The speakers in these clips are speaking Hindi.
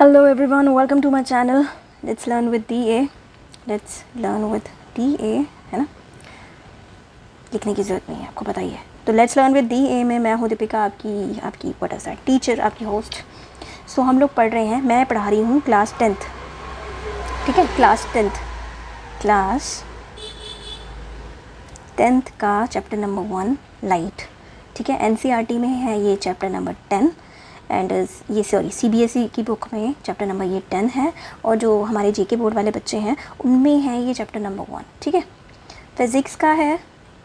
Hello everyone, welcome to my channel. Let's learn with DA. Let's learn with DA, है ना, लिखने की ज़रूरत नहीं है, आपको पता ही है. तो लेट्स लर्न विद DA में मैं हूँ दीपिका, आपकी व्हाट इज़ दैट टीचर, आपकी होस्ट. सो हम लोग पढ़ रहे हैं, मैं पढ़ा रही हूँ क्लास 10th. ठीक है, क्लास 10th का चैप्टर नंबर 1 लाइट. ठीक है, NCERT में है ये चैप्टर नंबर 10 एंड ये CBSE की बुक में चैप्टर नंबर ये 10 है, और जो हमारे JK बोर्ड वाले बच्चे हैं उनमें है ये चैप्टर नंबर 1. ठीक है, फिज़िक्स का है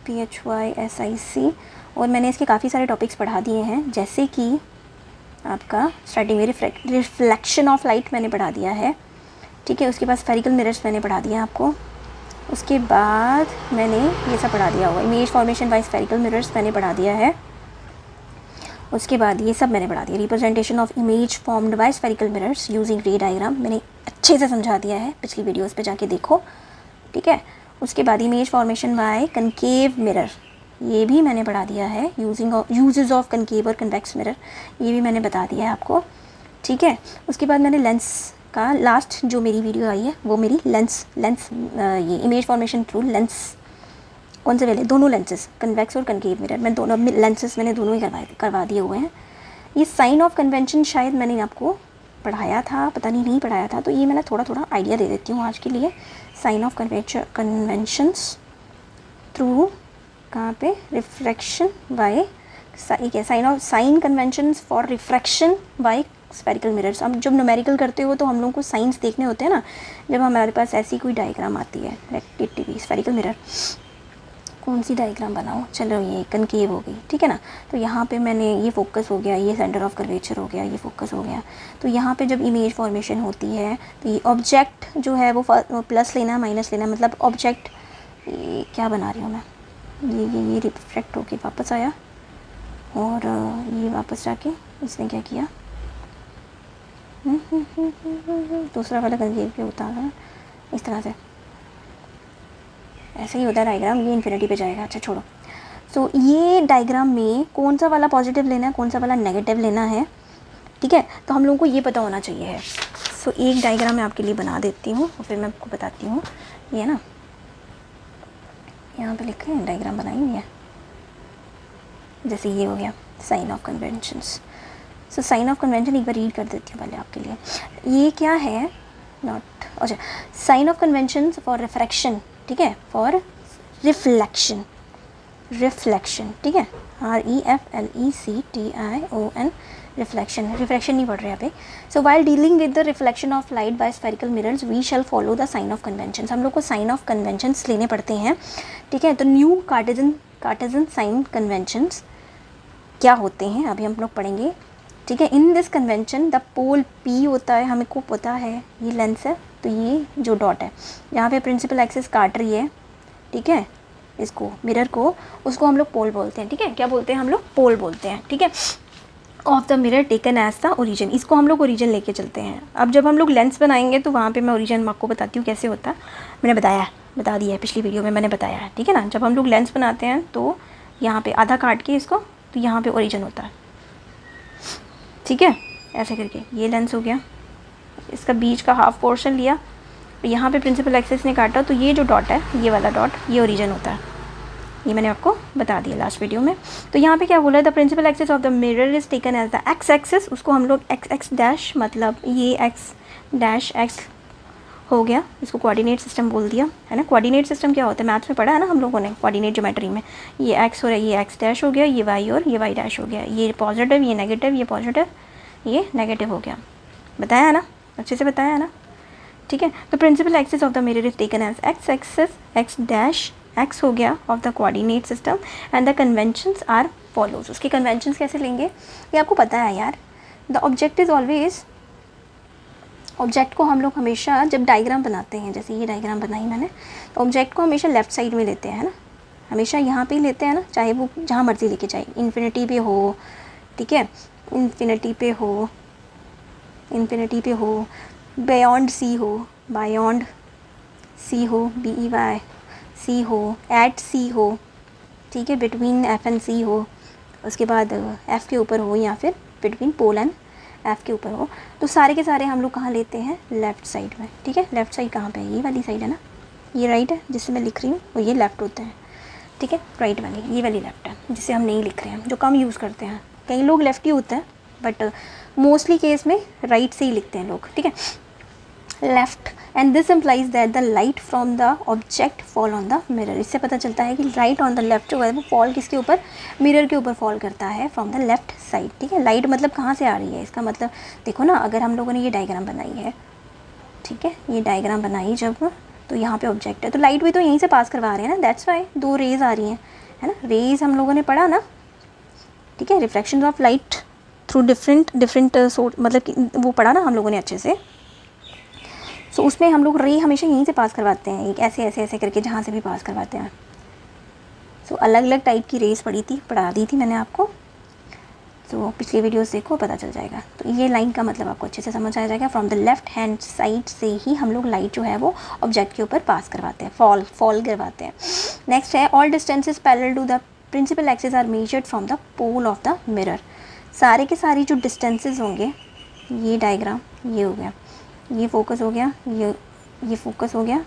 PHYSIC, और मैंने इसके काफ़ी सारे टॉपिक्स पढ़ा दिए हैं, जैसे कि आपका स्टार्टिंग में रिफ्लेक्शन ऑफ लाइट मैंने पढ़ा दिया है. ठीक है, उसके बाद स्फेरिकल मिरर्स मैंने पढ़ा दिया आपको. उसके बाद मैंने ये सब पढ़ा दिया हुआ, image formation by spherical mirrors मैंने पढ़ा दिया है. उसके बाद ये सब मैंने पढ़ा दिया, representation of image formed by spherical mirrors using रे डायग्राम मैंने अच्छे से समझा दिया है, पिछली वीडियोस पे जाके देखो. ठीक है, उसके बाद image formation by concave mirror ये भी मैंने पढ़ा दिया है, यूजेस ऑफ कनकेव और कन्वेक्स मिरर ये भी मैंने बता दिया है आपको. ठीक है, उसके बाद मैंने लेंस का लास्ट जो मेरी वीडियो आई है वो मेरी लेंस ये इमेज फॉर्मेशन थ्रू लेंस, कौन से पहले दोनों लेंसेज कन्वेक्स और कनकेव मिरर, मैं दोनों लेंसेज मैंने दोनों ही करवा दिए हुए हैं. ये साइन ऑफ कन्वेंशन शायद मैंने आपको पढ़ाया था, पता नहीं पढ़ाया था, तो ये मैंने थोड़ा आइडिया दे देती हूँ आज के लिए. साइन ऑफ कन्वेंशंस थ्रू कहाँ पे refraction by sign conventions for refraction by spherical mirrors. अब जब न्यूमेरिकल करते हो तो हम लोगों को साइंस देखने होते हैं ना, जब हमारे पास ऐसी कोई डायग्राम आती है, लेट स्फेरिकल मिरर, कौन सी डायग्राम बनाऊँ, चलो ये कनकेव हो गई. ठीक है ना, तो यहाँ पे मैंने ये फोकस हो गया, ये सेंटर ऑफ कर्वेचर हो गया, ये फोकस हो गया. तो यहाँ पे जब इमेज फॉर्मेशन होती है तो ये ऑब्जेक्ट जो है वो प्लस लेना माइनस लेना, मतलब ऑब्जेक्ट ये क्या बना रही हूँ मैं, ये रिफ्लेक्ट होके वापस आया, और ये वापस जाके इसने क्या किया, दूसरा वाला कनकेव पे उतारा, इस तरह से ऐसे ही होता है डायग्राम. ये इन्फिनिटी पे जाएगा, अच्छा छोड़ो. सो ये डायग्राम में कौन सा वाला पॉजिटिव लेना है, कौन सा वाला नेगेटिव लेना है, ठीक है, तो हम लोगों को ये पता होना चाहिए है. सो एक डायग्राम मैं आपके लिए बना देती हूँ और फिर मैं आपको बताती हूँ. ये ना यहाँ पे लिखे हैं, डायग्राम बनाई हुई है, जैसे ये हो गया sign of conventions. So sign of convention एक बार रीड कर देती हूँ पहले आपके लिए. ये क्या है, नॉट, अच्छा, sign of conventions for refraction, ठीक है, फॉर रिफ्लेक्शन, ठीक है, REFLECTION, रिफ्लेक्शन नहीं पढ़ रहे यहाँ पे. So while dealing with the reflection of light by spherical mirrors we shall follow the sign of conventions. हम लोग को साइन ऑफ कन्वेंशंस लेने पड़ते हैं. ठीक है, तो न्यू कार्टेजन साइन कन्वेंशंस क्या होते हैं अभी हम लोग पढ़ेंगे. ठीक है, in this convention the pole P होता है, हमें को पता है ये लेंस है, तो ये जो डॉट है यहाँ पे प्रिंसिपल एक्सिस काट रही है. ठीक है, इसको मिरर को, उसको हम लोग पोल बोलते हैं. ठीक है, क्या बोलते हैं हम लोग, पोल बोलते हैं. ठीक है, of the mirror taken as the origin, इसको हम लोग ओरिजिन लेके चलते हैं. अब जब हम लोग लेंस बनाएंगे तो वहाँ पे मैं ओरिजिन आपको बताती हूँ कैसे होता है. मैंने बता दिया है पिछली वीडियो में, मैंने बताया है. ठीक है ना, जब हम लोग लेंस बनाते हैं तो यहाँ पे आधा काट के इसको, तो यहाँ पे ओरिजिन होता है. ठीक है, ऐसे करके ये लेंस हो गया, इसका बीच का हाफ पोर्शन लिया, यहाँ पे प्रिंसिपल एक्सिस ने काटा, तो ये जो डॉट है, ये वाला डॉट, ये ओरिजिन होता है. ये मैंने आपको बता दिया लास्ट वीडियो में. तो यहाँ पे क्या बोला है, the principal axis of the mirror is taken as the x axis, उसको हम लोग एक्स डैश, मतलब ये एक्स डैश एक्स हो गया, इसको कोऑर्डिनेट सिस्टम बोल दिया है ना. कोऑर्डिनेट सिस्टम क्या होता है, मैथ्स में पढ़ा है ना हम लोगों ने, कोऑर्डिनेट ज्योमेट्री में. ये एक्स हो रहा है, ये एक्स डैश हो गया, ये वाई और ये वाई डैश हो गया, ये पॉजिटिव, ये नेगेटिव, ये पॉजिटिव, ये नेगेटिव हो गया. बताया है ना, अच्छे से बताया है ना. ठीक है, तो principal axis of the mirror is taken as X axis, X dash X हो गया of the coordinate system, and the conventions are follows. उसके कन्वेंशंस कैसे लेंगे ये आपको पता है यार. The object is always, object को हम लोग हमेशा जब डायग्राम बनाते हैं, जैसे ये डायग्राम बनाई मैंने, तो ऑब्जेक्ट को हमेशा लेफ्ट साइड में लेते हैं ना, हमेशा यहाँ पे ही लेते हैं ना, चाहे वो जहाँ मर्जी लेके जाए, इन्फिनिटी पे हो, ठीक है, इन्फिनिटी पे हो, बियॉन्ड सी हो, बायॉन्ड सी हो, BEY सी हो, एट सी हो, ठीक है, बिटवीन F एंड C हो, उसके बाद F के ऊपर हो, या फिर बिटवीन पोल एंड एफ़ के ऊपर हो, तो सारे के सारे हम लोग कहाँ लेते हैं, लेफ़्ट साइड में, ठीक है। लेफ़्ट साइड कहाँ पे है, ये वाली साइड है ना, ये राइट है जिससे मैं लिख रही हूँ, और ये लेफ़्ट होता है, ठीक है। राइट वाली, ये वाली लेफ़्ट है जिसे हम नहीं लिख रहे हैं, जो कम यूज़ करते हैं। कई लोग लेफ़्ट ही होता है, बट मोस्टली केस में राइट से ही लिखते हैं लोग, ठीक है। Left, and this implies that the light from the object fall on the mirror. इससे पता चलता है कि राइट ऑन द लेफ्ट जो है वो फॉल किसके ऊपर, मिरर के ऊपर फॉल करता है फ्रॉम द लेफ्ट साइड, ठीक है। लाइट मतलब कहाँ से आ रही है, इसका मतलब देखो ना, अगर हम लोगों ने ये डायग्राम बनाई है, ठीक है, ये डायग्राम बनाई जब, तो यहाँ पे ऑब्जेक्ट है, तो लाइट भी तो यहीं से पास करवा रहे हैं ना, दैट्स वाई 2 रेज आ रही हैं, है ना। रेज हम लोगों ने पढ़ा ना, ठीक है, reflection of light through different source, मतलब कि वो पढ़ा ना हम लोगों ने अच्छे से। सो उसमें हम लोग रे हमेशा यहीं से पास करवाते हैं, एक ऐसे ऐसे ऐसे करके जहाँ से भी पास करवाते हैं। सो अलग अलग टाइप की रेस पढ़ा दी थी मैंने आपको, तो पिछली वीडियोस देखो, पता चल जाएगा। तो ये लाइन का मतलब आपको अच्छे से समझ आ जाएगा। From the left hand side से ही हम लोग लाइट जो है वो ऑब्जेक्ट के ऊपर पास करवाते हैं, फॉल करवाते हैं। नेक्स्ट है, all distances parallel to the principal axis are measured from the pole of the mirror. सारे के सारे जो डिस्टेंसेस होंगे, ये डायग्राम ये हो गया, ये फोकस हो गया, ये फोकस हो गया,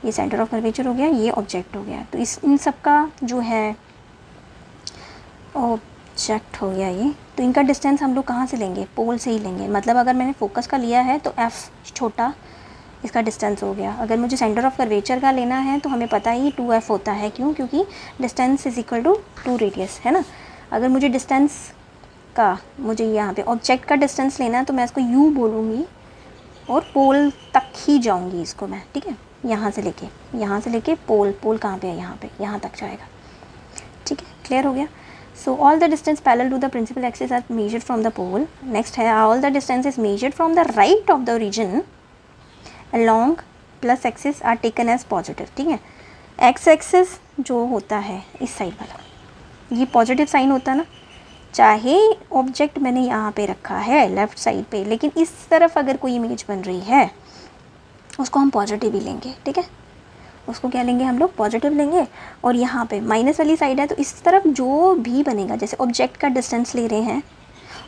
ये सेंटर ऑफ कर्वेचर हो गया, ये ऑब्जेक्ट हो गया। तो इन सब का जो है ऑब्जेक्ट हो गया ये, तो इनका डिस्टेंस हम लोग कहाँ से लेंगे, पोल से ही लेंगे। मतलब अगर मैंने फोकस का लिया है तो एफ़ छोटा इसका डिस्टेंस हो गया। अगर मुझे सेंटर ऑफ कर्वेचर का लेना है तो हमें पता है ये 2f होता है, क्यों, क्योंकि distance is equal to 2 radius, है ना। अगर मुझे डिस्टेंस का, मुझे यहाँ पे ऑब्जेक्ट का डिस्टेंस लेना है तो मैं इसको u बोलूँगी और पोल तक ही जाऊंगी इसको मैं, ठीक है। यहाँ से लेके पोल कहाँ पे है, यहाँ तक जाएगा, ठीक है। क्लियर हो गया। So all the distance parallel to the principal axis are measured from the pole. Next है, all the distance is measured from the right of the region along plus axis are taken as positive, ठीक है। एक्स एक्सिस जो होता है इस साइड वाला, ये पॉजिटिव साइन होता है ना, चाहे ऑब्जेक्ट मैंने यहाँ पे रखा है लेफ़्ट साइड पे, लेकिन इस तरफ अगर कोई इमेज बन रही है उसको हम पॉजिटिव ही लेंगे, ठीक है। उसको क्या लेंगे हम लोग, पॉजिटिव लेंगे। और यहाँ पे माइनस वाली साइड है, तो इस तरफ जो भी बनेगा, जैसे ऑब्जेक्ट का डिस्टेंस ले रहे हैं,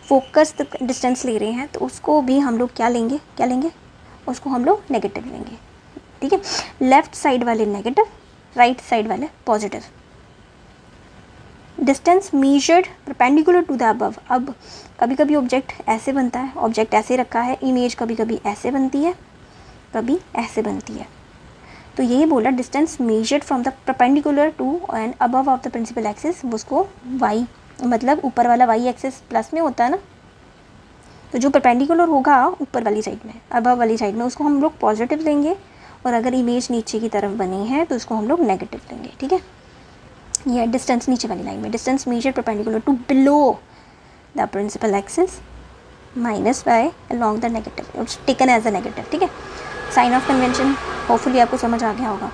फोकस डिस्टेंस ले रहे हैं, तो उसको भी हम लोग क्या लेंगे, उसको हम लोग नेगेटिव लेंगे, ठीक है। लेफ़्ट साइड वाले नेगेटिव, राइट साइड वाले positive. Distance measured perpendicular to the above. अब कभी कभी ऑब्जेक्ट ऐसे बनता है, ऑब्जेक्ट ऐसे रखा है, इमेज कभी कभी ऐसे बनती है, कभी ऐसे बनती है। तो यही बोला, distance measured from the perpendicular to and above of the principal axis, उसको वाई, मतलब ऊपर वाला वाई एक्सिस प्लस में होता है ना, तो जो परपेंडिकुलर होगा ऊपर वाली साइड में, अबव वाली साइड में, उसको हम लोग पॉजिटिव लेंगे। और अगर इमेज नीचे की तरफ बनी है तो उसको हम लोग नेगेटिव लेंगे, ठीक है। ये डिस्टेंस नीचे वाली लाइन में, distance measure perpendicular to below the principal axis minus by along the negative, taken as a negative, ठीक है। साइन ऑफ कन्वेंशन होपफुली आपको समझ आ गया होगा,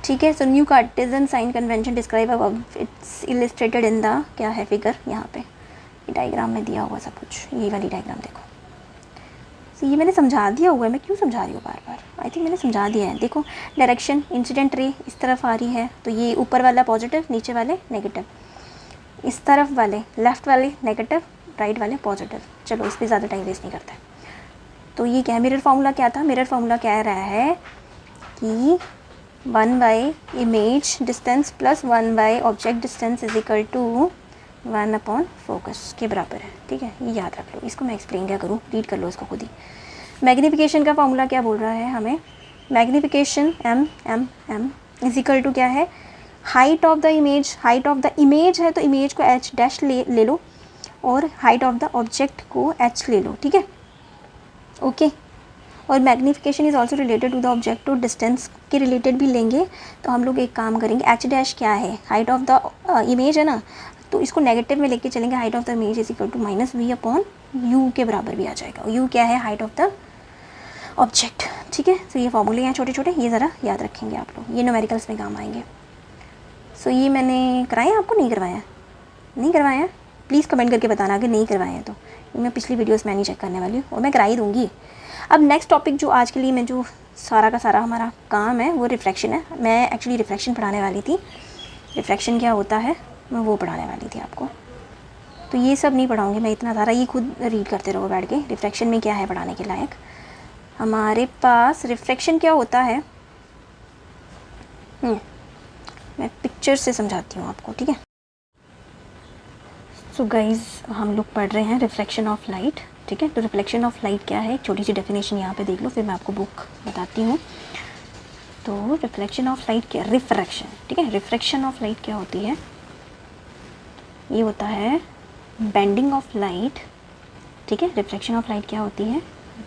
ठीक है। So new Cartesian sign convention describe अब इट्स इलिस्ट्रेटेड इन द, क्या है फिगर, यहाँ पे ये डायग्राम में दिया हुआ सब कुछ, ये वाली डायग्राम देखो। तो ये मैंने समझा दिया हुआ है, मैं क्यों समझा रही हूँ बार बार, आई थिंक मैंने समझा दिया है। देखो डायरेक्शन, इंसिडेंट रे इस तरफ आ रही है, तो ये ऊपर वाला पॉजिटिव, नीचे वाले नेगेटिव। इस तरफ वाले लेफ़्ट वाले नेगेटिव, राइट वाले पॉजिटिव। चलो इस पर ज़्यादा टाइम वेस्ट नहीं करता है। तो ये क्या, मिरर फार्मूला क्या था, मिरर फार्मूला कह रहा है कि 1 by image distance plus 1 by object distance is equal to 1 upon focus के बराबर है, ठीक है। ये याद रख लो, इसको मैं एक्सप्लेन क्या करूँ, रीड कर लो इसको खुद ही। मैग्नीफिकेशन का फार्मूला क्या बोल रहा है हमें, magnification M is equal to क्या है, height of the image, height of the image है तो इमेज को एच डैश ले लो, और हाइट ऑफ द ऑब्जेक्ट को एच ले लो, ठीक है, ओके। और magnification is also related to the object, तो डिस्टेंस के रिलेटेड भी लेंगे। तो हम लोग एक काम करेंगे, एच डैश क्या है, हाइट ऑफ द इमेज है ना, तो इसको नेगेटिव में लेके चलेंगे, height of the image is equal to minus V upon U के बराबर भी आ जाएगा। यू क्या है, हाइट ऑफ द ऑब्जेक्ट, ठीक है। तो ये फॉर्मूले हैं छोटे छोटे, ये ज़रा याद रखेंगे आप लोग, ये न्यूमेरिकल्स में काम आएंगे। सो ये मैंने कराया, आपको नहीं करवाया, नहीं करवाया, प्लीज़ कमेंट करके बताना अगर नहीं करवाए हैं तो, मैं पिछली वीडियोस में नहीं चेक करने वाली हूँ, और मैं करा ही दूँगी। अब नेक्स्ट टॉपिक जो आज के लिए मैं जो सारा का सारा हमारा काम है वो रिफ्लेक्शन है। मैं एक्चुअली रिफ्लेक्शन पढ़ाने वाली थी, रिफ्लेक्शन क्या होता है मैं वो पढ़ाने वाली थी आपको। तो ये सब नहीं पढ़ाऊँगी मैं इतना सारा, ये खुद रीड करते रहो बैठ के। रिफ्रैक्शन में क्या है पढ़ाने के लायक हमारे पास? रिफ्रैक्शन क्या होता है मैं पिक्चर से समझाती हूँ आपको, ठीक है। सो गाइज़ हम लोग पढ़ रहे हैं रिफ्रैक्शन ऑफ लाइट, ठीक है। तो रिफ्लेक्शन ऑफ लाइट क्या है, एक छोटी सी डेफिनेशन यहाँ पे देख लो, फिर मैं आपको बुक बताती हूँ। तो रिफ्लेक्शन ऑफ लाइट क्या, रिफ्रैक्शन, ठीक है। रिफ्रैक्शन ऑफ लाइट क्या होती है? ये होता है बेंडिंग ऑफ लाइट, ठीक है। रिफ्लेक्शन ऑफ लाइट क्या होती है?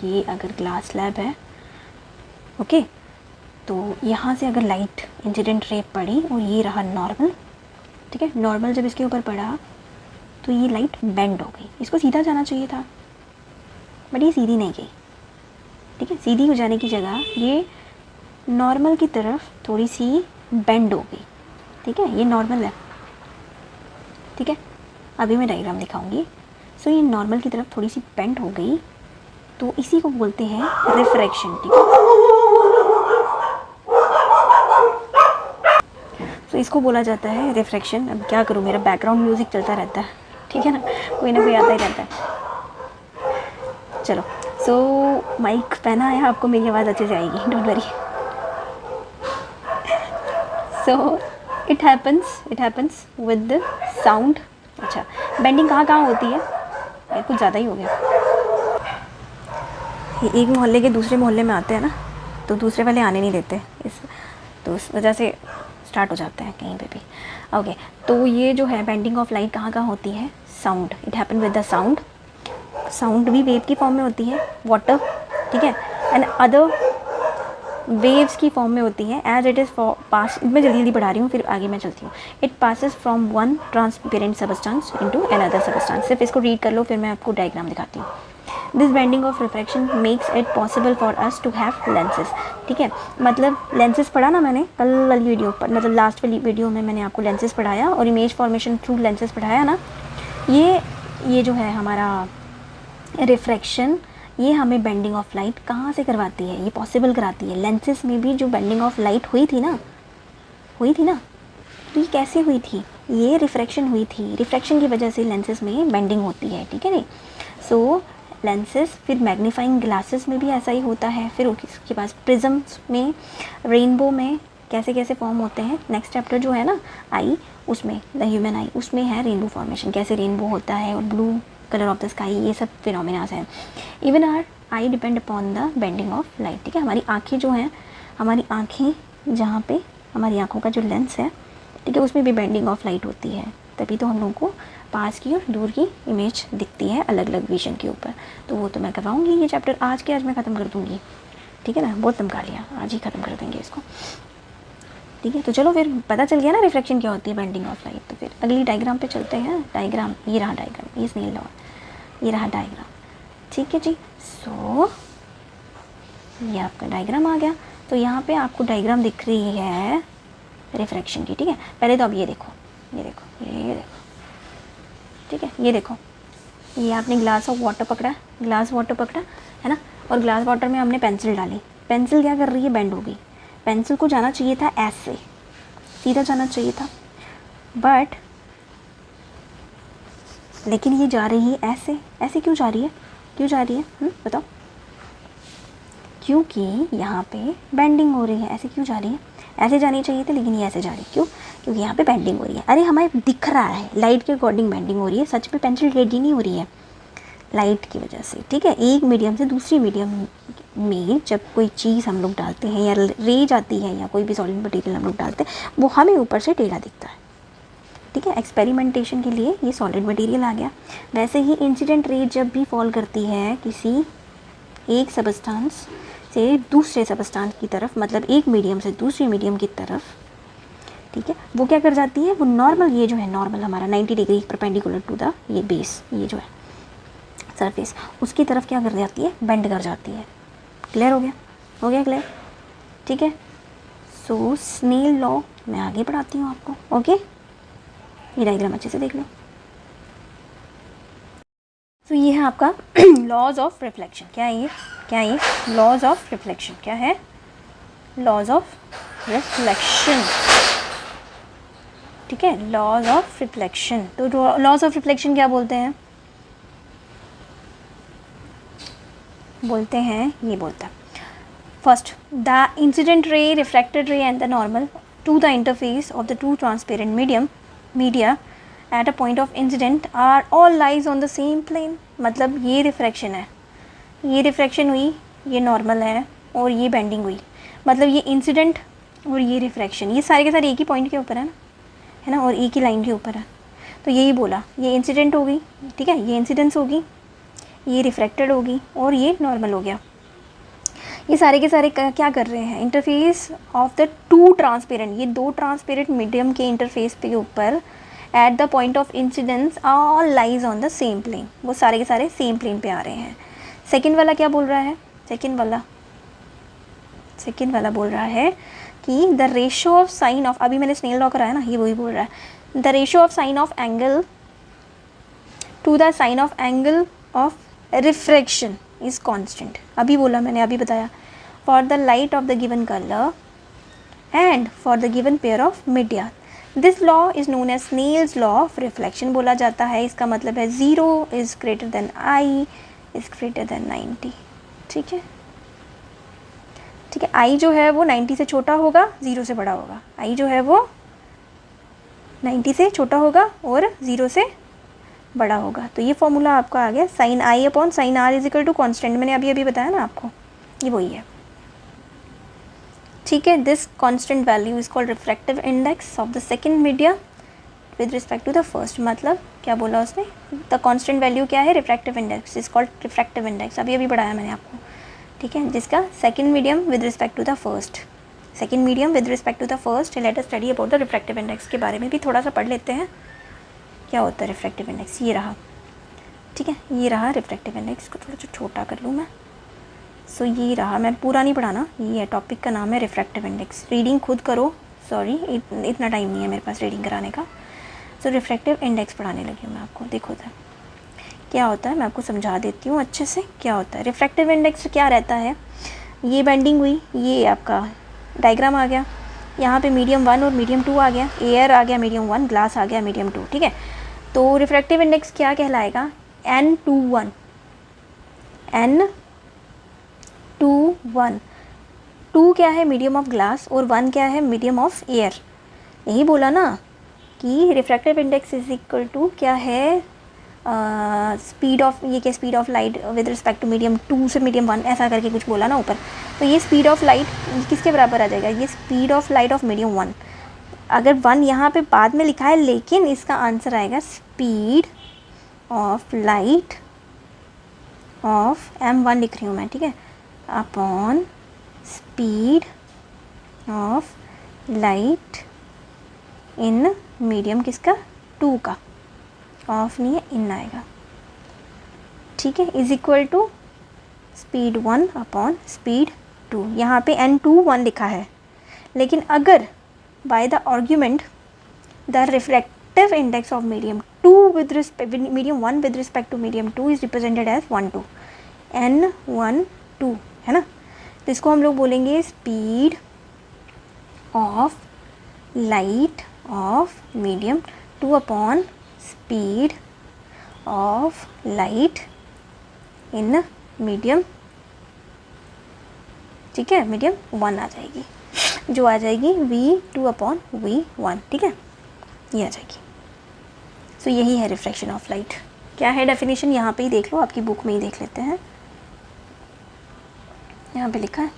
ये अगर ग्लास स्लैब है, ओके, तो यहाँ से अगर लाइट इंसिडेंट रे पड़ी और ये रहा नॉर्मल, ठीक है। नॉर्मल जब इसके ऊपर पड़ा तो ये लाइट बेंड हो गई, इसको सीधा जाना चाहिए था बट ये सीधी नहीं गई, ठीक है। सीधी हो जाने की जगह ये नॉर्मल की तरफ थोड़ी सी बेंड हो गई, ठीक है। ये नॉर्मल है, ठीक है। अभी मैं डायग्राम दिखाऊंगी। सो ये नॉर्मल की तरफ थोड़ी सी बेंड हो गई, तो इसी को बोलते हैं रिफ्रैक्शन, ठीक है। तो इसको बोला जाता है रिफ्रैक्शन। अब क्या करूँ, मेरा बैकग्राउंड म्यूज़िक चलता रहता है, ठीक है ना, कोई ना कोई आता ही रहता है। चलो, सो माइक पहना है आपको, मेरी आवाज़ अच्छे से आएगी, don't worry. So it happens with the sound. अच्छा, बेंडिंग कहाँ होती है? ये कुछ ज़्यादा ही हो गया। ये एक मोहल्ले के दूसरे मोहल्ले में आते हैं ना, तो दूसरे वाले आने नहीं देते, तो उस वजह से स्टार्ट हो जाते हैं कहीं पे भी। ओके, तो ये जो है बेंडिंग ऑफ लाइट कहाँ होती है? Sound. It happen with the sound. Sound भी वेव की फॉर्म में होती है, वाटर, ठीक है, एंड अदर वेव्स की फॉर्म में होती है। एज इट इज़ पास, मैं जल्दी जल्दी पढ़ा रही हूँ, फिर आगे मैं चलती हूँ। It passes from one transparent substance into another substance. सिर्फ इसको रीड कर लो, फिर मैं आपको डायग्राम दिखाती हूँ। This bending of refraction makes it possible for us to have lenses, ठीक है। मतलब लेंसेज पढ़ा ना मैंने कल वाली वीडियो पर, मतलब लास्ट वाली वीडियो में मैंने आपको लेंसेज पढ़ाया और इमेज फॉर्मेशन थ्रू लेंसेज पढ़ाया ना। ये जो है हमारा रिफ्रैक्शन, ये हमें बेंडिंग ऑफ लाइट कहाँ से करवाती है? ये पॉसिबल कराती है। लेंसेज में भी जो बेंडिंग ऑफ लाइट हुई थी ना, तो ये कैसे हुई थी? ये रिफ्रैक्शन हुई थी। रिफ्रैक्शन की वजह से लेंसेज में बेंडिंग होती है, ठीक है नहीं। सो लेंसेज, फिर मैग्नीफाइंग ग्लासेस में भी ऐसा ही होता है। फिर उसके पास प्रिज्म्स में, रेनबो में कैसे कैसे फॉर्म होते हैं। नेक्स्ट चैप्टर जो है ना आई, उसमें द ह्यूमन आई, उसमें है रेनबो फॉर्मेशन, कैसे रेनबो होता है और blue colour of the sky, ये सब फिनोमिनास हैं। Even are I depend upon the bending of light, ठीक है। हमारी आँखें जो हैं, हमारी आँखें जहाँ पे हमारी आँखों का जो लेंस है, ठीक है, उसमें भी बेंडिंग ऑफ लाइट होती है, तभी तो हम लोगों को पास की और दूर की इमेज दिखती है अलग अलग विजन के ऊपर। तो वो तो मैं करवाऊँगी, ये चैप्टर आज मैं ख़त्म कर दूँगी, ठीक है ना। बहुत धमका लिया, आज ही ख़त्म कर देंगे इसको, ठीक है। तो चलो, फिर पता चल गया ना रिफ्लेक्शन क्या होती है, बेंडिंग ऑफ लाइट। तो फिर अगली डायग्राम पे चलते हैं। डायग्राम, ये रहा डायग्राम, ये स्नेल लॉ, ये रहा डायग्राम, ठीक है जी। सो ये आपका डायग्राम आ गया। तो यहाँ पे आपको डायग्राम दिख रही है रिफ्रैक्शन की, ठीक है। पहले तो अब ये देखो, ये देखो, ये देखो, ठीक है। ये देखो, ये आपने ग्लास ऑफ वाटर पकड़ा, ग्लास वाटर पकड़ा है ना, और ग्लास वाटर में हमने पेंसिल डाली। पेंसिल क्या कर रही है? बेंड हो गई। पेंसिल को जाना चाहिए था ऐसे, सीधा जाना चाहिए था, बट लेकिन ये जा रही है ऐसे। ऐसे क्यों जा रही है? क्यों जा रही है बताओ? क्योंकि यहाँ पे बेंडिंग हो रही है। ऐसे क्यों जा रही है? ऐसे जानी चाहिए थी, लेकिन ये ऐसे जा रही है। क्यों? क्योंकि यहाँ पे बेंडिंग हो रही है। अरे हमें दिख रहा है लाइट के अकॉर्डिंग बेंडिंग हो रही है, सच में पेंसिल रेडी नहीं हो रही है लाइट की वजह से, ठीक है। एक मीडियम से दूसरी मीडियम में जब कोई चीज़ हम लोग डालते हैं या रे जाती है या कोई भी सॉलिड मटेरियल हम लोग डालते हैं, वो हमें ऊपर से टेढ़ा दिखता है, ठीक है। एक्सपेरिमेंटेशन के लिए ये सॉलिड मटेरियल आ गया। वैसे ही इंसिडेंट रे जब भी फॉल करती है किसी एक सबस्टेंस से दूसरे सबस्टेंस की तरफ, मतलब एक मीडियम से दूसरी मीडियम की तरफ, ठीक है, वो क्या कर जाती है? वो नॉर्मल, ये जो है नॉर्मल हमारा 90 डिग्री परपेंडिकुलर टू द ये बेस, ये जो है सरफेस, उसकी तरफ क्या कर जाती है? बेंड कर जाती है। क्लियर हो गया? हो गया क्लियर? ठीक है। सो स्नेल लॉ मैं आगे पढ़ाती हूँ आपको, ओके। ये डायग्राम अच्छे से देख लो। तो ये है आपका लॉज ऑफ रिफ्लेक्शन। क्या है ये? क्या है ये? Laws of reflection. क्या है? Laws of reflection. ठीक है, लॉज ऑफ रिफ्लेक्शन। तो लॉज ऑफ रिफ्लेक्शन क्या बोलते हैं? बोलते हैं, ये बोलता है first, the incident ray, reflected ray and the normal to the interface of the two transparent media at a point of incident are all lies on the same plane. मतलब ये रिफ्रैक्शन है, ये रिफ्रैक्शन हुई, ये नॉर्मल है और ये बेंडिंग हुई, मतलब ये इंसिडेंट और ये रिफ्रैक्शन, ये सारे के सारे एक ही पॉइंट के ऊपर है ना, और एक ही लाइन के ऊपर है। तो यही बोला, ये इंसिडेंट हो गई, ठीक है, ये इंसिडेंस होगी, ये रिफ्रैक्टेड होगी और ये नॉर्मल हो गया। ये सारे के सारे क्या कर रहे हैं? Interface of the two transparent, ये दो ट्रांसपेरेंट मीडियम के इंटरफेस के ऊपर at the point of incidence all lies on the same plane, वो सारे के सारे सेम प्लेन पे आ रहे हैं। सेकेंड वाला क्या बोल रहा है? सेकेंड वाला बोल रहा है कि the ratio of sine of, अभी मैंने स्नेल लॉ कराया ना, ये वही बोल रहा है, the ratio of sine of angle to the sign of angle of refraction is constant. अभी बोला मैंने, अभी बताया, for the light of the given colour and for the given pair of media. This law is known as Snell's law of reflection बोला जाता है। इसका मतलब है 0 is greater than I is greater than 90। ठीक है, ठीक है, I जो है वो 90 से छोटा होगा, 0 से बड़ा होगा। I जो है वो 90 से छोटा होगा और 0 से बड़ा होगा। तो ये फॉर्मूला आपका आ गया, sine I upon sine R is equal to constant, मैंने अभी बताया ना आपको, ये वही है। ठीक है, this constant value is called refractive index of the second media with respect to the first. मतलब क्या बोला उसने? द कांस्टेंट वैल्यू क्या है? Refractive index is called refractive index, अभी बढ़ाया मैंने आपको। ठीक है, जिसका second medium with respect to the first, second medium with respect to the first. Let us study about the refractive index के बारे में भी थोड़ा सा पढ़ लेते हैं, क्या होता है रिफ्रैक्टिव इंडेक्स। ये रहा, ठीक है, ये रहा रिफ्रैक्टिव इंडेक्स, को थोड़ा सा छोटा कर लूँ मैं। सो ये रहा, मैं पूरा नहीं पढ़ाना, ये है टॉपिक का नाम है रिफ्रैक्टिव इंडेक्स। रीडिंग खुद करो, सॉरी इतना टाइम नहीं है मेरे पास रीडिंग कराने का। सो रिफ्रैक्टिव इंडेक्स पढ़ाने लगी हूँ मैं आपको। देखो तो क्या होता है, मैं आपको समझा देती हूँ अच्छे से क्या होता है। रिफ्रैक्टिव इंडेक्स क्या रहता है? ये बेंडिंग हुई, ये आपका डायग्राम आ गया, यहाँ पे मीडियम 1 और मीडियम 2 आ गया, एयर आ गया मीडियम 1, ग्लास आ गया मीडियम 2। ठीक है, तो रिफ्रैक्टिव इंडेक्स क्या कहलाएगा? N21, N21। 2 क्या है? मीडियम ऑफ ग्लास, और 1 क्या है? Medium of air. यही बोला ना कि refractive index is equal to क्या है? स्पीड ऑफ, ये क्या, speed of light with respect to medium 2 से मीडियम 1, ऐसा करके कुछ बोला ना ऊपर। तो ये स्पीड ऑफ लाइट किसके बराबर आ जाएगा? ये speed of light of medium 1। अगर 1 यहाँ पे बाद में लिखा है, लेकिन इसका आंसर आएगा speed of light of M1 लिख रही हूँ मैं, ठीक है, upon speed of light in medium किसका? 2 का, ऑफ नहीं है, इन आएगा। ठीक है, is equal to speed 1 upon speed 2। यहाँ पे N21 लिखा है, लेकिन अगर by the argument the refractive index of medium 2 with respect medium 1 with respect to medium 2 is represented as 1 2, N12 है ना। तो इसको हम लोग बोलेंगे speed of light of medium 2 upon speed of light in medium, ठीक है, मीडियम 1 आ जाएगी, जो आ जाएगी V2 अपॉन V1। ठीक है, ये आ जाएगी। सो यही है रिफ्रैक्शन ऑफ लाइट। क्या है डेफिनेशन? यहाँ पे ही देख लो, आपकी बुक में ही देख लेते हैं, यहाँ पे लिखा है।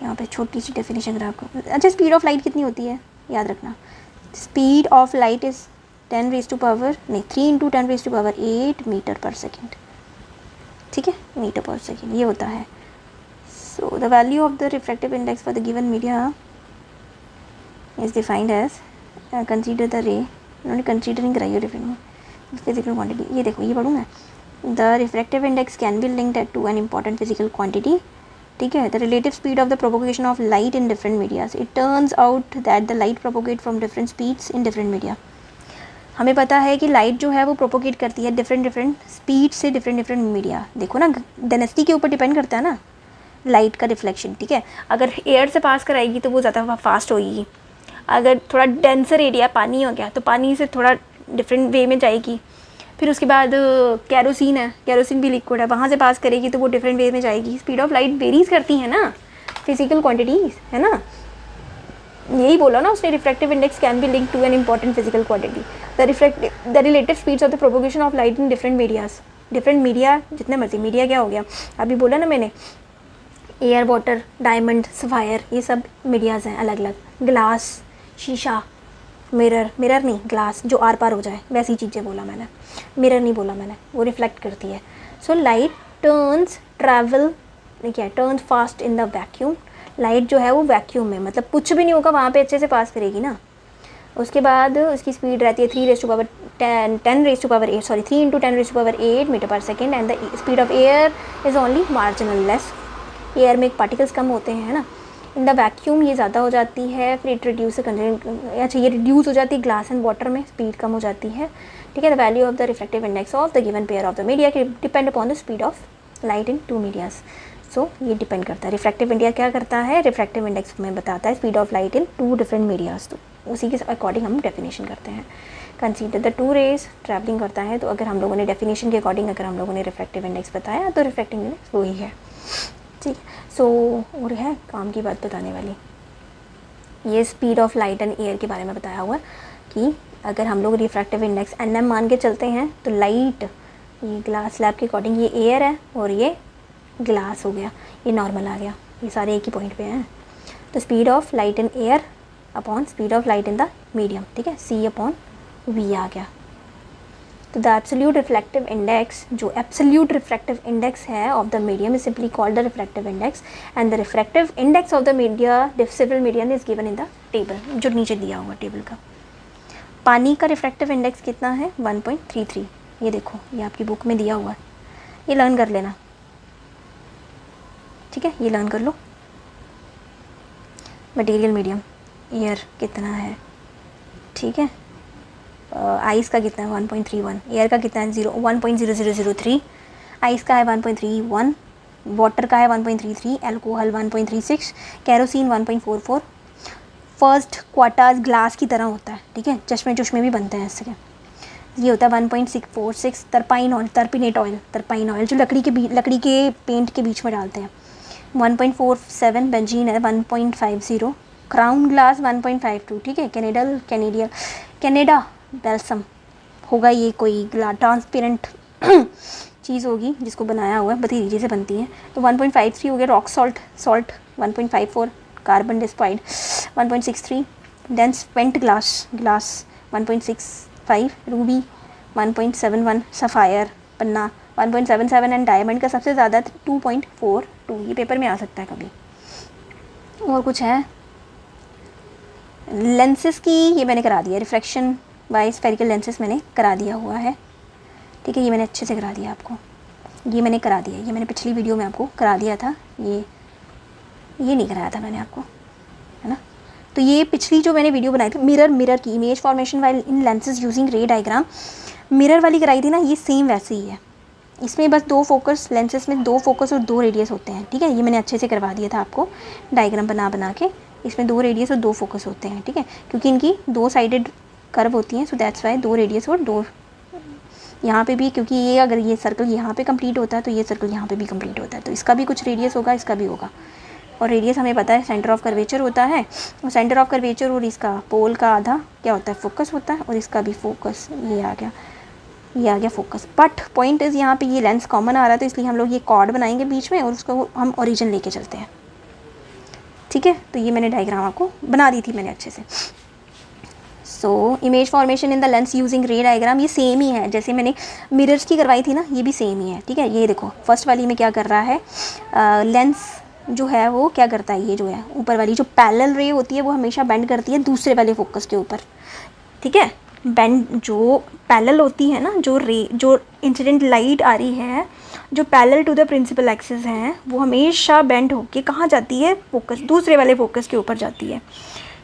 यहाँ पे छोटी सी डेफिनेशन अगर आपको, अच्छा, स्पीड ऑफ लाइट कितनी होती है याद रखना। Speed of light is 3 × 10⁸ metre पर सेकेंड। ठीक है, मीटर पर सेकेंड ये होता है। So the value of the refractive index for the given media is defined as consider the ray, उन्होंने कंसीडरिंग कराई है फिजिकल क्वांटिटी। ये देखो, ये पढ़ूँ मैं, the refractive index can be linked to an important physical quantity. ठीक है, the relative speed of the propagation of light in different medias. It turns out that the light propagate from different speeds in different media. हमें पता है कि लाइट जो है वो प्रोपोगेट करती है डिफरेंट स्पीड से डिफरेंट मीडिया। देखो ना, डेंसिटी के ऊपर डिपेंड करता है ना, लाइट का रिफ्लेक्शन, ठीक है। अगर एयर से पास कराएगी तो वो ज़्यादा फास्ट होगी, अगर थोड़ा डेंसर एरिया पानी हो गया तो पानी से थोड़ा डिफरेंट वे में जाएगी। फिर उसके बाद कैरोसिन है, कैरोसिन भी लिक्विड है, वहाँ से पास करेगी तो वो डिफरेंट वे में जाएगी। स्पीड ऑफ लाइट वेरीज करती है ना फिजिकल क्वांटिटीज़, है ना, यही बोला ना उसने, refractive index can be link to an important physical quantity. The relative speeds of the propagation of light in different medias, different media, जितने मर्जी मीडिया क्या हो गया अभी बोला ना मैंने, एयर, वाटर, डायमंड, सफ़ायर, ये सब मीडियाज़ हैं अलग अलग। ग्लास, शीशा, मिरर, मिरर नहीं ग्लास जो आर पार हो जाए वैसी चीज़ें बोला मैंने, मिरर नहीं बोला मैंने, वो रिफ्लेक्ट करती है। सो लाइट टर्न्स ट्रैवल क्या turns fast in the vacuum, light जो है वो वैक्यूम में, मतलब कुछ भी नहीं होगा वहाँ पे अच्छे से पास करेगी ना। उसके बाद उसकी स्पीड रहती है 3 raise to power 10 raise to power 8 3 × 10 raise to power 8 metre पर second, and the speed of air is only marginal less. Air में पार्टिकल्स कम होते हैं, है ना। इन द वैक्यूम ये ज़्यादा हो जाती है, फिर इट रिड्यूस, अच्छा ये रिड्यूस हो जाती है ग्लास एंड वाटर में, स्पीड कम हो जाती है, ठीक है। The value of the reflective index of the given pair of the media depend upon the speed of light in 2 medias. So ये डिपेंड करता है, रिफ्लेक्टिव इंडिया क्या करता है, रिफ्लेक्टिव इंडेक्स में बताता है speed of light in 2 different medias, तो उसी के अकॉर्डिंग हम डेफिनेशन करते हैं। कंसीडर द 2 रेज ट्रैवलिंग करता है, तो अगर हम लोगों ने डेफिनेशन के अकॉर्डिंग अगर हम लोगों ने रिफ्लेक्टिव इंडेक्स बताया तो रिफ्लेक्टिव इंडेक्स वही है, ठीक। सो और है काम की बात बताने वाली, ये speed of light and air के बारे में बताया हुआ है कि अगर हम लोग रिफ्रैक्टिव इंडेक्स NM मान के चलते हैं तो लाइट, ये ग्लास स्लैब के अकॉर्डिंग ये एयर है और ये ग्लास हो गया, ये नॉर्मल आ गया, ये सारे एक ही पॉइंट पे हैं। तो speed of light in air upon speed of light in the medium, ठीक है, C/V आ गया। तो द एब्सोल्यूट रिफ्लेक्टिव इंडेक्स, जो एब्सोल्यूट रिफ्लेक्टिव इंडेक्स है of the medium is simply called the reflective index, and the reflective index of the media several medium is given in the table, जो नीचे दिया हुआ टेबल का। पानी का रिफ्लेक्टिव इंडेक्स कितना है 1.33, ये देखो ये आपकी बुक में दिया हुआ है, ये लर्न कर लेना, ठीक है, ये लर्न कर लो। मटेरियल मीडियम एयर कितना है, ठीक है, आइस का कितना है 1.31, एयर का कितना है 1.0003, आइस का है 1.31, वाटर का है 1.33, अल्कोहल 1.36, कैरोसिन 1.44। फर्स्ट क्वार्टाज ग्लास की तरह होता है, ठीक है, चश्मे भी बनते हैं इससे, ये होता है 1.646। टर्पाइन ऑयल, टर्पिनेट ऑयल, टर्पाइन ऑयल जो लकड़ी के पेंट के बीच में डालते हैं, 1.47। बेंजीन है 1.50, क्राउन ग्लास 1.52, ठीक है। कनाडा बेल्सम होगा, ये कोई ट्रांसपेरेंट चीज़ होगी जिसको बनाया हुआ है, बतीरीजे से बनती है, तो 1.53 हो गया। Rock salt 1.54, carbon disulphide 1.63, then spent glass 1.65, ruby 1.71, sapphire पन्ना 1.77, एंड डायमंड का सबसे ज़्यादा 2.42, ये पेपर में आ सकता है कभी। और कुछ है लेंसेज की, ये मैंने करा दिया, रिफ्रैक्शन बाय स्फेरिकल लेंसेज मैंने करा दिया हुआ है, ठीक है, ये मैंने अच्छे से करा दिया आपको, ये मैंने करा दिया, ये मैंने पिछली वीडियो में आपको करा दिया था, ये नहीं कराया था मैंने आपको, है ना। तो ये पिछली जो मैंने वीडियो बनाई थी मिरर की image formation while in lenses using रे डायग्राम, मिरर वाली कराई थी ना, ये सेम वैसे ही है। इसमें बस 2 फोकस, लेंसेज में 2 फोकस और 2 रेडियस होते हैं, ठीक है, ये मैंने अच्छे से करवा दिया था आपको डायग्राम बना के। इसमें 2 रेडियस और 2 फोकस होते हैं, ठीक है, क्योंकि इनकी 2 साइडेड कर्व होती हैं, सो दैट्स वाई 2 रेडियस और 2 यहाँ पे भी, क्योंकि ये अगर ये सर्कल यहाँ पे कंप्लीट होता है तो ये सर्कल यहाँ पे भी कंप्लीट होता है, तो इसका भी कुछ रेडियस होगा, इसका भी होगा। और रेडियस हमें पता है सेंटर ऑफ कर्वेचर होता है, और सेंटर ऑफ कर्वेचर और इसका पोल का आधा क्या होता है फोकस होता है, और इसका भी फोकस, ये आ गया फोकस। बट पॉइंट इज़ यहाँ पे ये लेंस कॉमन आ रहा है, तो इसलिए हम लोग ये कॉर्ड बनाएंगे बीच में और उसको हम ओरिजिन लेके चलते हैं, ठीक है। तो ये मैंने डायग्राम आपको बना दी थी मैंने अच्छे से। So image formation in the lens using रे डायग्राम, ये सेम ही है जैसे मैंने मिरर्स की करवाई थी ना, ये भी सेम ही है, ठीक है। ये देखो फर्स्ट वाली में क्या कर रहा है, लेंस जो है वो क्या करता है, ये जो है ऊपर वाली जो पैरेलल रे होती है वो हमेशा बेंड करती है दूसरे वाले फोकस के ऊपर, ठीक है। बेंड जो पैरेलल होती है ना, जो इंसिडेंट लाइट आ रही है जो parallel to the principal axis है, वो हमेशा बेंड होके कहाँ जाती है, फोकस दूसरे वाले फोकस के ऊपर जाती है।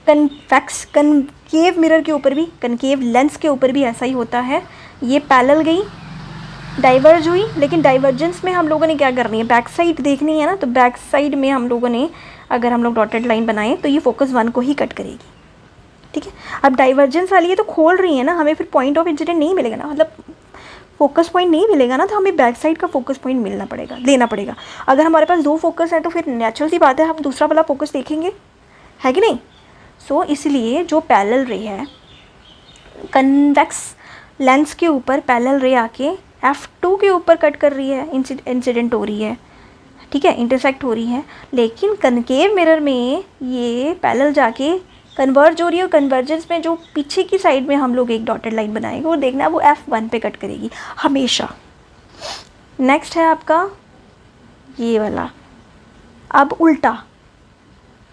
कनकेव मिरर के ऊपर भी, कनकेव लेंस के ऊपर भी ऐसा ही होता है, ये पैरेलल गई, डाइवर्ज हुई, लेकिन डाइवर्जेंस में हम लोगों ने क्या करनी है, बैक साइड देखनी है ना, तो बैक साइड में हम लोगों ने अगर हम लोग डॉटेड लाइन बनाएं तो ये फोकस 1 को ही कट करेगी, ठीक है। अब डाइवर्जेंस वाली है तो खोल रही है ना, हमें फिर पॉइंट ऑफ इंसिडेंट नहीं मिलेगा ना, मतलब फोकस पॉइंट नहीं मिलेगा ना, तो हमें बैक साइड का फोकस पॉइंट लेना पड़ेगा। अगर हमारे पास 2 फोकस है तो फिर नेचुरल सी बात है हम दूसरा वाला फोकस देखेंगे, है कि नहीं। सो इसलिए जो पैरेलल रे है, कन्वेक्स लेंस के ऊपर पैरेलल रे आके F2 के ऊपर कट कर रही है, इंसिडेंट हो रही है, ठीक है, इंटरसेक्ट हो रही है। लेकिन कनकेव मिरर में ये पैरेलल जाके कन्वर्ज हो रही है, और कन्वर्जेंस में जो पीछे की साइड में हम लोग एक डॉटेड लाइन बनाएंगे वो देखना वो F1 पे कट करेगी हमेशा। नेक्स्ट है आपका ये वाला, अब उल्टा,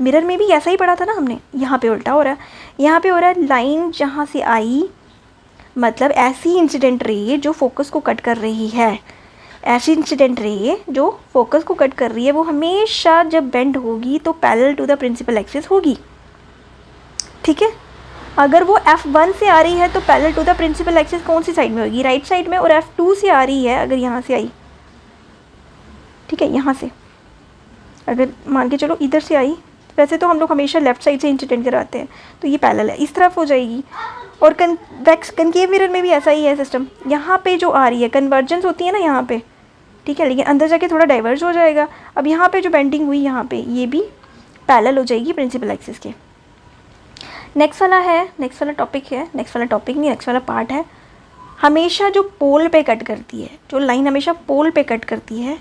मिरर में भी ऐसा ही पढ़ा था ना हमने, यहाँ पे उल्टा हो रहा है, यहाँ पे हो रहा है लाइन जहाँ से आई, मतलब ऐसी इंसिडेंट रे जो फोकस को कट कर रही है, ऐसी इंसिडेंट रे जो फोकस को कट कर रही है वो हमेशा जब बेंड होगी तो parallel to the principal axis होगी, ठीक है। अगर वो F1 से आ रही है तो parallel to the principal axis कौन सी साइड में होगी, राइट साइड में, और F2 से आ रही है अगर यहाँ से आई, ठीक है, यहाँ से अगर मान के चलो इधर से आई, वैसे तो हम लोग हमेशा लेफ्ट साइड से इंसिडेंट कराते हैं, तो ये पैरेलल है, इस तरफ हो जाएगी। और कनकेव मिरर में भी ऐसा ही है सिस्टम, यहाँ पे जो आ रही है कन्वर्जेंस होती है ना यहाँ पे, ठीक है, लेकिन अंदर जाके थोड़ा डाइवर्ज हो जाएगा। अब यहाँ पे जो बेंडिंग हुई यहाँ पे, ये भी पैरेलल हो जाएगी प्रिंसिपल एक्सिस के। नेक्स्ट वाला पार्ट है, हमेशा जो पोल पे कट करती है, जो लाइन हमेशा पोल पे कट करती है,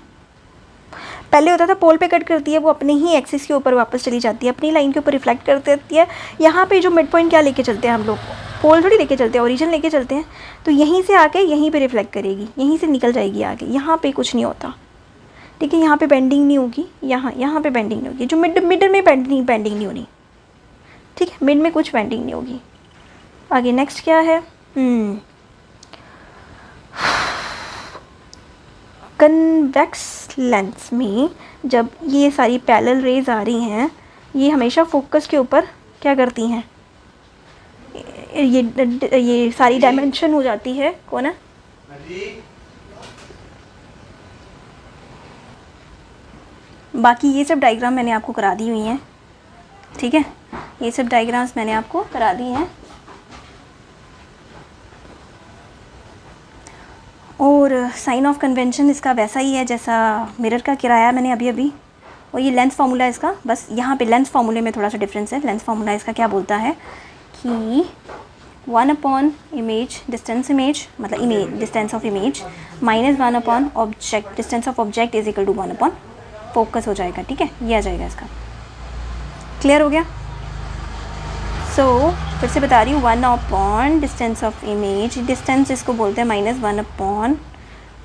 पहले होता था पोल पे कट करती है वो अपने ही एक्सिस के ऊपर वापस चली जाती है, अपनी लाइन के ऊपर रिफ्लेक्ट कर देती है। यहाँ पे जो मिड पॉइंट क्या लेके चलते हैं हम लोग, पोल थोड़ी लेके चलते हैं, ओरिजिन लेके चलते हैं, तो यहीं से आके यहीं पे रिफ्लेक्ट करेगी, यहीं से निकल जाएगी आगे, यहाँ पे कुछ नहीं होता, ठीक है, यहाँ पे बेंडिंग नहीं होगी, यहाँ पे बेंडिंग नहीं होगी, जो मिड में बेंडिंग नहीं होनी, ठीक है, मिड में कुछ बेंडिंग नहीं होगी। आगे नेक्स्ट क्या है, कन्वेक्स लेंस में जब ये सारी पैरेलल रेज आ रही हैं, ये हमेशा फोकस के ऊपर क्या करती हैं, ये सारी डायमेंशन हो जाती है, कौन है, बाकी ये सब डायग्राम मैंने आपको करा दी हुई हैं, ठीक है, ये सब डायग्राम्स मैंने आपको करा दी हैं। और साइन ऑफ कन्वेंशन इसका वैसा ही है जैसा मिरर का किराया मैंने अभी, और ये लेंस फार्मूला इसका, बस यहाँ पे लेंस फार्मूले में थोड़ा सा डिफरेंस है। लेंस फार्मूला इसका क्या बोलता है कि 1 इमेज डिस्टेंस इमेज, मतलब image distance of image minus 1 object distance of object is equal to 1 focus हो जाएगा, ठीक है, ये आ जाएगा इसका। क्लियर हो गया। सो फिर से बता रही हूँ, 1 डिस्टेंस ऑफ इमेज, डिस्टेंस इसको बोलते हैं -1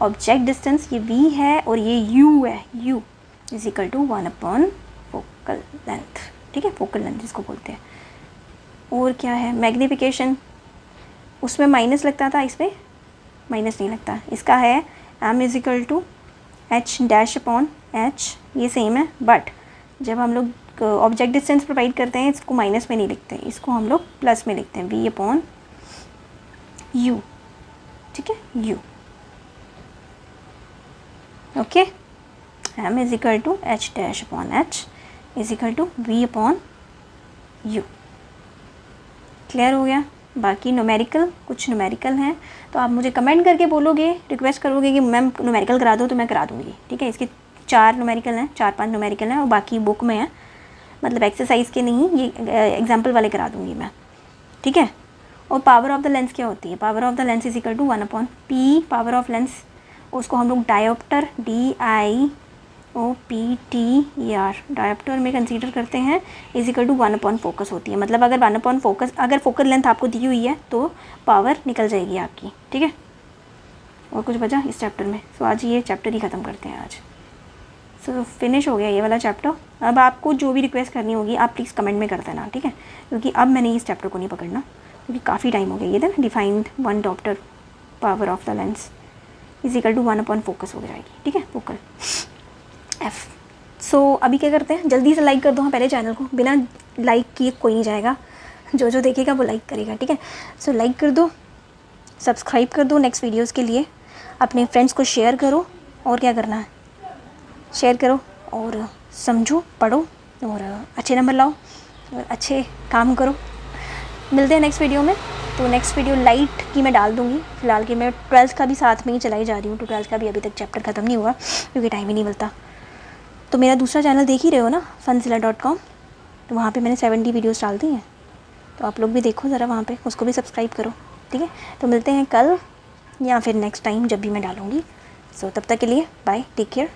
ऑब्जेक्ट डिस्टेंस, ये v है और ये u है, u is equal to 1 focal length, ठीक है, फोकल लेंथ इसको बोलते हैं। और क्या है, मैग्नीफिकेशन, उसमें माइनस लगता था, इसमें माइनस नहीं लगता, इसका है m is equal to h-h, ये सेम है, बट जब हम लोग ऑब्जेक्ट डिस्टेंस प्रोवाइड करते हैं इसको माइनस में नहीं लिखते, इसको हम लोग प्लस में लिखते हैं, v/u, ठीक है, u, okay, m is equal to h-h is equal to v/u। Clear हो गया। बाकी न्यूमेरिकल, कुछ न्यूमेरिकल हैं तो आप मुझे कमेंट करके बोलोगे, रिक्वेस्ट करोगे कि मैम न्यूमेरिकल करा दो, तो मैं करा दूँगी, ठीक है। इसके 4 न्यूमेरिकल हैं, 4-5 न्यूमेरिकल हैं, और बाकी बुक में है, मतलब एक्सरसाइज के नहीं, ये एग्जाम्पल वाले करा दूँगी मैं, ठीक है। और पावर ऑफ द लेंस क्या होती है, power of the lens is equal to 1/p, power of lens, उसको हम लोग डायोप्टर DIOPTER डायोप्टर में कंसीडर करते हैं, इज इक्वल टू 1 फोकस होती है, मतलब अगर 1 फोकस, अगर फोकल लेंथ आपको दी हुई है तो पावर निकल जाएगी आपकी, ठीक है। और कुछ बचा इस चैप्टर में, सो आज ये चैप्टर ही ख़त्म करते हैं आज। सो फिनिश हो गया ये वाला चैप्टर। अब आपको जो भी रिक्वेस्ट करनी होगी आप प्लीज़ कमेंट में कर देना, ठीक है, क्योंकि अब मैंने इस चैप्टर को नहीं पकड़ना, क्योंकि काफ़ी टाइम हो गया। ये था defined 1 dioptre power of the lens is equal to 1 focus हो जाएगी, ठीक है, फोकल F। सो अभी क्या करते हैं, जल्दी से लाइक कर दो, हाँ पहले चैनल को, बिना लाइक किए कोई नहीं जाएगा, जो देखेगा वो लाइक करेगा, ठीक है। सो लाइक कर दो, सब्सक्राइब कर दो नेक्स्ट वीडियोज़ के लिए। अपने फ्रेंड्स को शेयर करो, और क्या करना है, शेयर करो और समझो, पढ़ो और अच्छे नंबर लाओ और अच्छे काम करो। मिलते हैं नेक्स्ट वीडियो में। तो नेक्स्ट वीडियो लाइट की मैं डाल दूँगी, फ़िलहाल कि मैं 12th का भी साथ में ही चलाई जा रही हूँ, तो 12th का भी अभी तक चैप्टर ख़त्म नहीं हुआ क्योंकि टाइम ही नहीं मिलता। तो मेरा दूसरा चैनल देख ही रहे हो ना, funzilla.com, तो वहाँ पे मैंने 70 वीडियोस डाल दी हैं, तो आप लोग भी देखो ज़रा वहाँ पे, उसको भी सब्सक्राइब करो, ठीक है। तो मिलते हैं कल या फिर नेक्स्ट टाइम जब भी मैं डालूँगी। सो तब तक के लिए बाय, टेक केयर।